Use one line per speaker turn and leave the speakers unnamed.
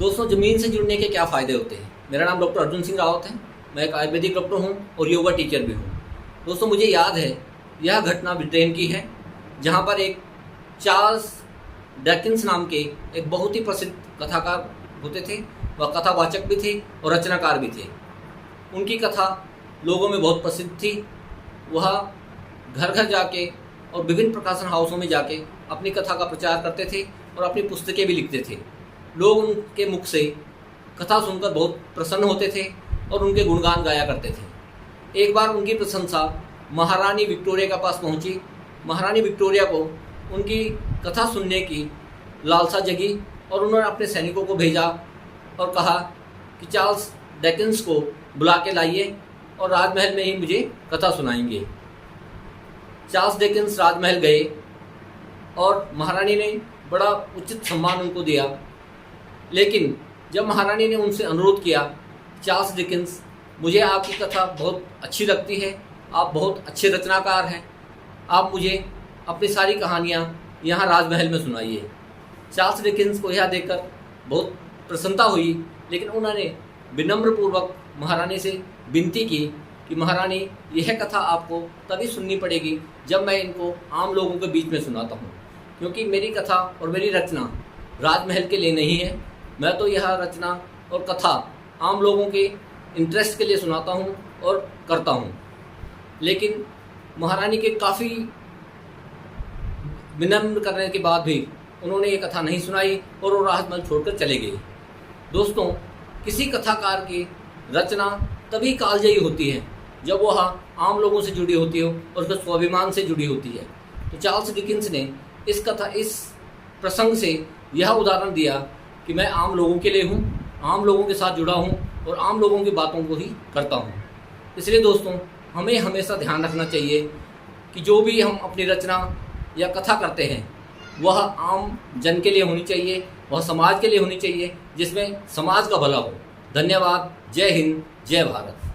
दोस्तों, ज़मीन से जुड़ने के क्या फ़ायदे होते हैं। मेरा नाम डॉक्टर अर्जुन सिंह रावत है। मैं एक आयुर्वेदिक डॉक्टर हूँ और योगा टीचर भी हूँ। दोस्तों, मुझे याद है यह घटना ब्रिटेन की है, जहाँ पर एक चार्ल्स डिकेंस नाम के एक बहुत ही प्रसिद्ध कथाकार होते थे। वह कथावाचक भी थे और रचनाकार भी थे। उनकी कथा लोगों में बहुत प्रसिद्ध थी। वह घर घर जाके और विभिन्न प्रकाशन हाउसों में जाके अपनी कथा का प्रचार करते थे और अपनी पुस्तकें भी लिखते थे। लोग उनके मुख से कथा सुनकर बहुत प्रसन्न होते थे और उनके गुणगान गाया करते थे। एक बार उनकी प्रशंसा महारानी विक्टोरिया के पास पहुंची। महारानी विक्टोरिया को उनकी कथा सुनने की लालसा जगी और उन्होंने अपने सैनिकों को भेजा और कहा कि चार्ल्स डिकेंस को बुला के लाइए और राजमहल में ही मुझे कथा सुनाएंगे। चार्ल्स डिकेंस राजमहल गए और महारानी ने बड़ा उचित सम्मान उनको दिया। लेकिन जब महारानी ने उनसे अनुरोध किया, चार्ल्स डिकेंस, मुझे आपकी कथा बहुत अच्छी लगती है, आप बहुत अच्छे रचनाकार हैं, आप मुझे अपनी सारी कहानियाँ यहाँ राजमहल में सुनाइए। चार्ल्स डिकेंस को यह देखकर बहुत प्रसन्नता हुई, लेकिन उन्होंने विनम्रपूर्वक महारानी से विनती की कि महारानी, यह कथा आपको तभी सुननी पड़ेगी जब मैं इनको आम लोगों के बीच में सुनाता हूँ, क्योंकि मेरी कथा और मेरी रचना राजमहल के लिए नहीं है। मैं तो यह रचना और कथा आम लोगों के इंटरेस्ट के लिए सुनाता हूँ और करता हूँ। लेकिन महारानी के काफ़ी विनम्र करने के बाद भी उन्होंने ये कथा नहीं सुनाई और वो राजमहल छोड़कर चले गए। दोस्तों, किसी कथाकार की रचना तभी कालजयी होती है जब वह आम लोगों से जुड़ी होती हो और उसके स्वाभिमान से जुड़ी होती है। तो चार्ल्स डिकेंस ने इस प्रसंग से यह उदाहरण दिया कि मैं आम लोगों के लिए हूँ, आम लोगों के साथ जुड़ा हूँ और आम लोगों की बातों को ही करता हूँ। इसलिए दोस्तों, हमें हमेशा ध्यान रखना चाहिए कि जो भी हम अपनी रचना या कथा करते हैं वह आम जन के लिए होनी चाहिए, वह समाज के लिए होनी चाहिए, जिसमें समाज का भला हो। धन्यवाद। जय हिंद, जय भारत।